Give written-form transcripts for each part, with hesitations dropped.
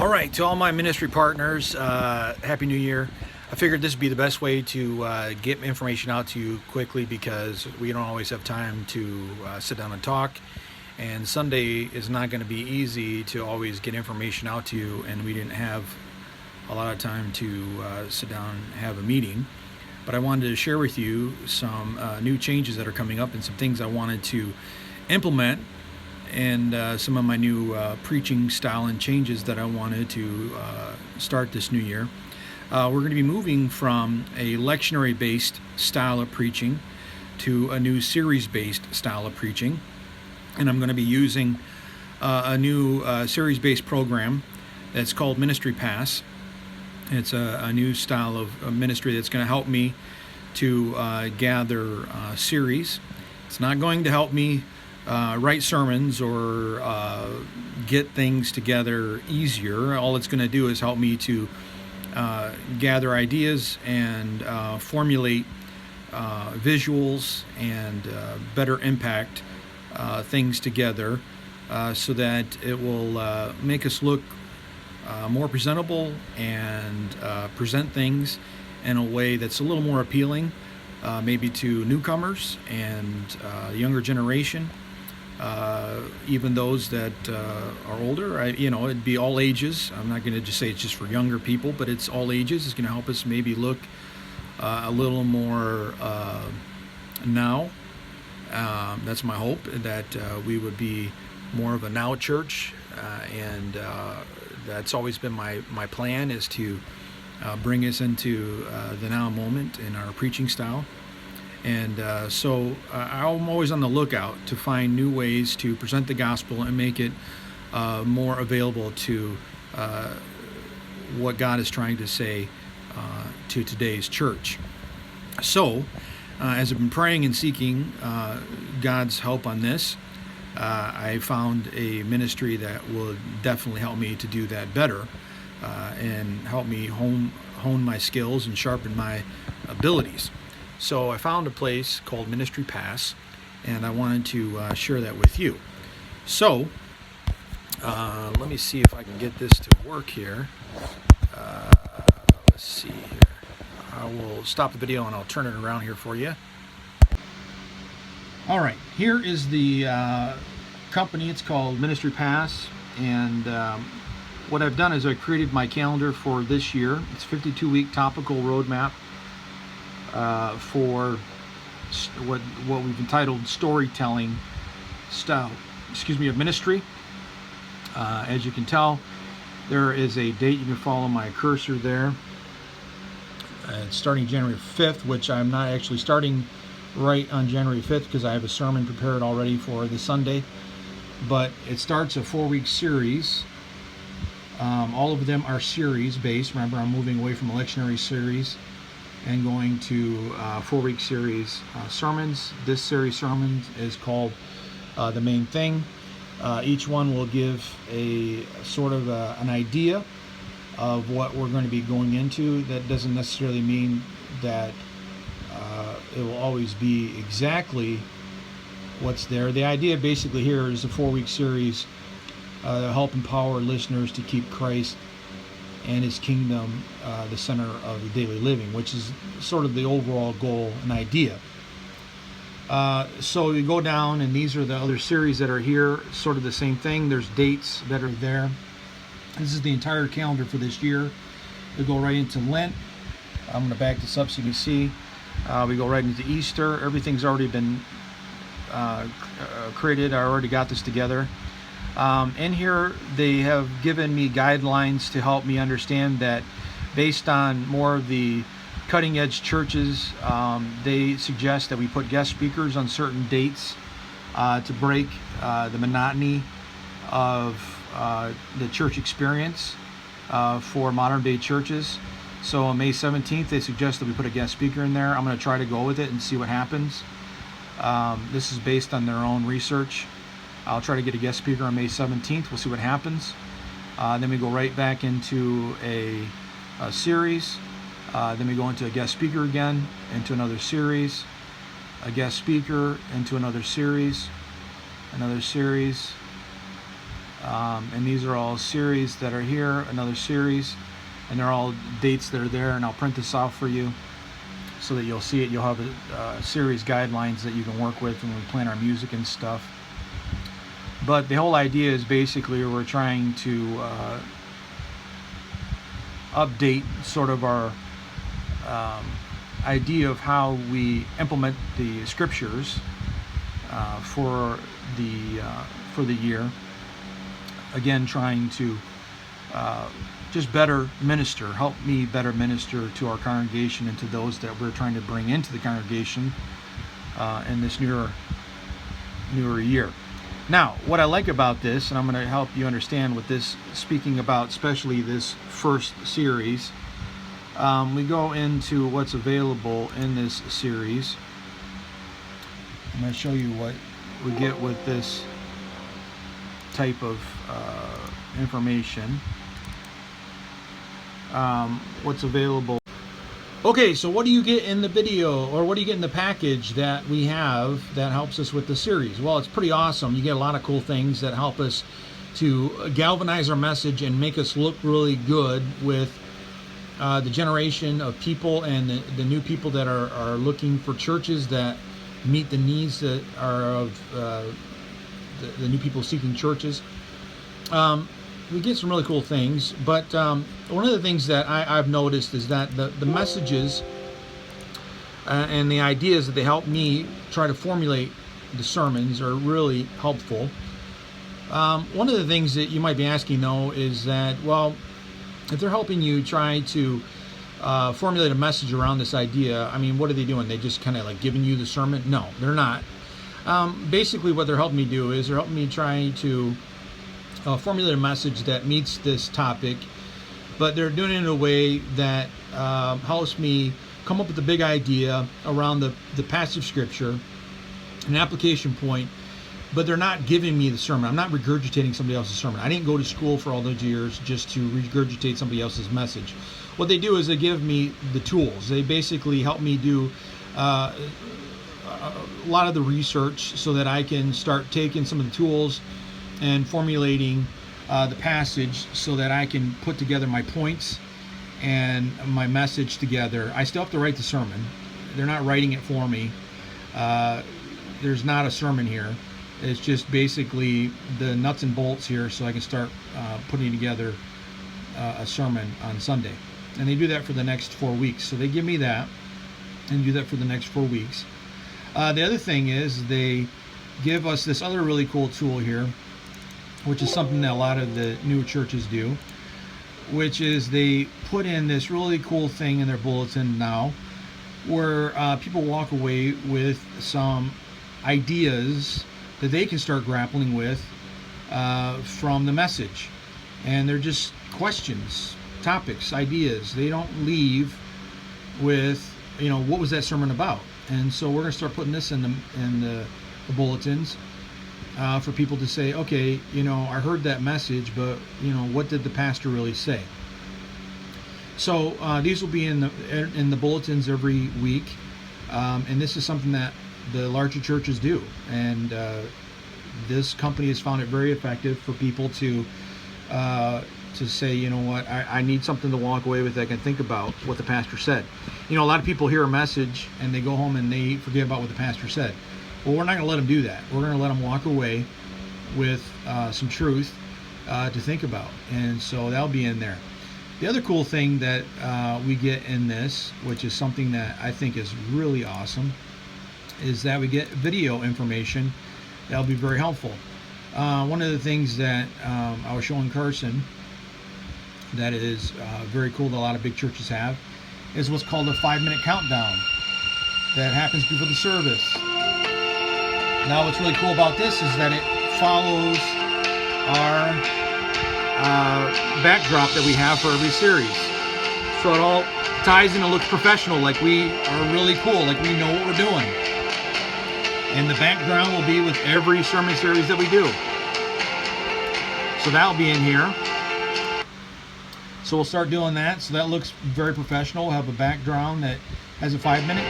All right, to all my ministry partners, Happy New Year. I figured this would be the best way to get information out to you quickly because we don't always have time to sit down and talk. And Sunday is not going to be easy to always get information out to you, and we didn't have a lot of time to sit down and have a meeting. But I wanted to share with you some new changes that are coming up and some things I wanted to implement and some of my new preaching style and changes that I wanted to start this new year. We're going to be moving from a lectionary based style of preaching to a new series based style of preaching. And I'm going to be using a new series based program that's called Ministry Pass. It's a new style of ministry that's going to help me to gather series. It's not going to help me write sermons or get things together easier. All it's going to do is help me to gather ideas and formulate visuals and better impact things together so that it will make us look more presentable and present things in a way that's a little more appealing, maybe to newcomers and the younger generation. Even those that are older, it'd be all ages. I'm not going to just say it's just for younger people, but it's all ages. It's going to help us maybe look a little more now. That's my hope, that we would be more of a now church, and that's always been my plan, is to bring us into the now moment in our preaching style. And so I'm always on the lookout to find new ways to present the gospel and make it more available to what God is trying to say to today's church. So as I've been praying and seeking God's help on this, I found a ministry that will definitely help me to do that better and help me hone my skills and sharpen my abilities. So I found a place called Ministry Pass, and I wanted to share that with you. So let me see if I can get this to work here. Let's see here. I will stop the video and I'll turn it around here for you. All right, here is the company. It's called Ministry Pass, and what I've done is I created my calendar for this year. It's a 52-week topical roadmap for what we've entitled storytelling style, of ministry. As you can tell, there is a date. You can follow my cursor there. It's starting January 5th, which I'm not actually starting right on January 5th because I have a sermon prepared already for the Sunday. But it starts a 4-week series. All of them are series based. Remember, I'm moving away from a lectionary series and going to 4-week series sermons. This series sermon is called The Main Thing. Each one will give a sort of an idea of what we're going to be going into. That doesn't necessarily mean that it will always be exactly what's there. The idea basically here is a 4-week series to help empower listeners to keep Christ and his kingdom the center of the daily living, which is sort of the overall goal and idea. So you go down, and these are the other series that are here, sort of the same thing. There's dates that are there. This is the entire calendar for this year. We go right into Lent. I'm going to back this up so you can see. We go right into Easter. Everything's already been created. I already got this together. In here, they have given me guidelines to help me understand that based on more of the cutting edge churches, they suggest that we put guest speakers on certain dates to break the monotony of the church experience for modern day churches. So on May 17th, they suggest that we put a guest speaker in there. I'm going to try to go with it and see what happens. This is based on their own research. I'll try to get a guest speaker on May 17th. We'll see what happens. Then we go right back into a series. Then we go into a guest speaker again, into another series, a guest speaker, into another series, And these are all series that are here, another series, and they're all dates that are there, and I'll print this off for you so that you'll see it. You'll have a series guidelines that you can work with when we plan our music and stuff. But the whole idea is basically we're trying to update sort of our idea of how we implement the scriptures for the year. Again, trying to just better minister, help me better minister to our congregation and to those that we're trying to bring into the congregation in this newer year. Now, what I like about this, and I'm going to help you understand what this, speaking about especially this first series, we go into what's available in this series. I'm going to show you what we get with this type of information. What's available. Okay, so what do you get in the video, or what do you get in the package that we have that helps us with the series? Well, it's pretty awesome. You get a lot of cool things that help us to galvanize our message and make us look really good with the generation of people and the new people that are looking for churches that meet the needs that are of the new people seeking churches. We get some really cool things, but one of the things that I've noticed is that the messages and the ideas that they help me try to formulate the sermons are really helpful. One of the things that you might be asking, though, is that, well, if they're helping you try to formulate a message around this idea, I mean, what are they doing? They just kind of like giving you the sermon? No, they're not. Basically, what they're helping me do is they're helping me try to formulate a message that meets this topic, but they're doing it in a way that helps me come up with a big idea around the passage of scripture, an application point, but they're not giving me the sermon. I'm not regurgitating somebody else's sermon. I didn't go to school for all those years just to regurgitate somebody else's message. What they do is they give me the tools. They basically help me do a lot of the research so that I can start taking some of the tools and formulating the passage so that I can put together my points and my message together. I still have to write the sermon. They're not writing it for me. There's not a sermon here. It's just basically the nuts and bolts here so I can start putting together a sermon on Sunday. And they do that for the next 4 weeks. So they give me that and do that for the next 4 weeks. The other thing is they give us this other really cool tool here, which is something that a lot of the newer churches do, which is they put in this really cool thing in their bulletin now where people walk away with some ideas that they can start grappling with from the message. And they're just questions, topics, ideas. They don't leave with, what was that sermon about? And so we're going to start putting this in the bulletins for people to say, okay, I heard that message, but what did the pastor really say? So these will be in the bulletins every week, and this is something that the larger churches do, and this company has found it very effective for people to say, I need something to walk away with that I can think about what the pastor said. A lot of people hear a message and they go home and they forget about what the pastor said. Well, we're not going to let them do that. We're going to let them walk away with some truth to think about, and so that'll be in there. The other cool thing that we get in this, which is something that I think is really awesome, is that we get video information that'll be very helpful. One of the things that I was showing Carson that is very cool that a lot of big churches have is what's called a 5-minute countdown that happens before the service. Now, what's really cool about this is that it follows our backdrop that we have for every series. So it all ties in and looks professional, like we are really cool, like we know what we're doing. And the background will be with every sermon series that we do. So that'll be in here. So we'll start doing that. So that looks very professional. We'll have a background that has a 5-minute.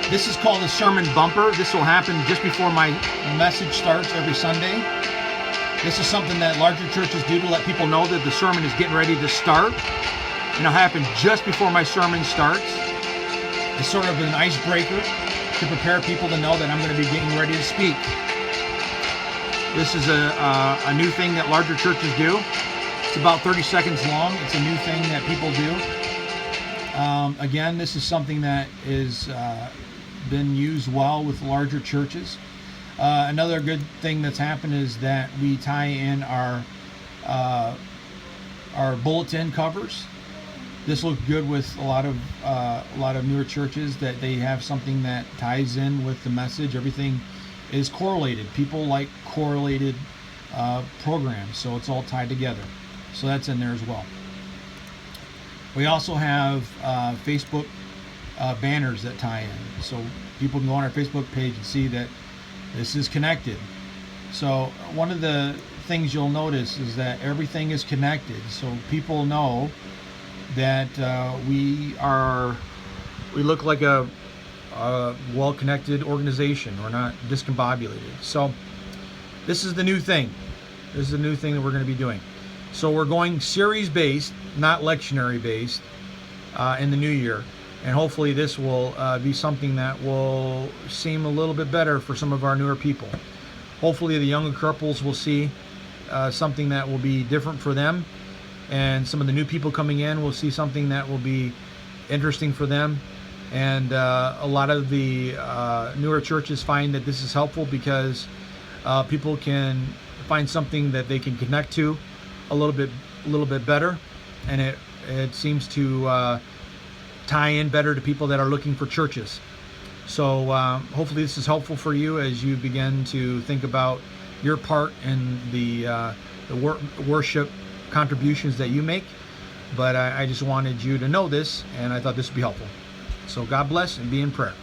This is called a sermon bumper. This will happen just before my message starts every Sunday. This is something that larger churches do to let people know that the sermon is getting ready to start. And it'll happen just before my sermon starts. It's sort of an icebreaker to prepare people to know that I'm going to be getting ready to speak. This is a new thing that larger churches do. It's about 30 seconds long. It's a new thing that people do. Again, this is something that is been used well with larger churches. Another good thing that's happened is that we tie in our bulletin covers. This looks good with a lot of newer churches, that they have something that ties in with the message. Everything is correlated. People like correlated programs, so it's all tied together. So that's in there as well. We also have Facebook banners that tie in, so people can go on our Facebook page and see that this is connected. So one of the things you'll notice is that everything is connected, so people know that we look like a well-connected organization. We're not discombobulated. So this is the new thing. This is the new thing that we're going to be doing. So we're going series-based, not lectionary-based, in the new year. And hopefully this will be something that will seem a little bit better for some of our newer people. Hopefully the younger couples will see something that will be different for them. And some of the new people coming in will see something that will be interesting for them. And a lot of the newer churches find that this is helpful because people can find something that they can connect to a little bit better, and it seems to tie in better to people that are looking for churches. So hopefully this is helpful for you as you begin to think about your part in the worship contributions that you make. But I just wanted you to know this, and I thought this would be helpful. So God bless, and be in prayer.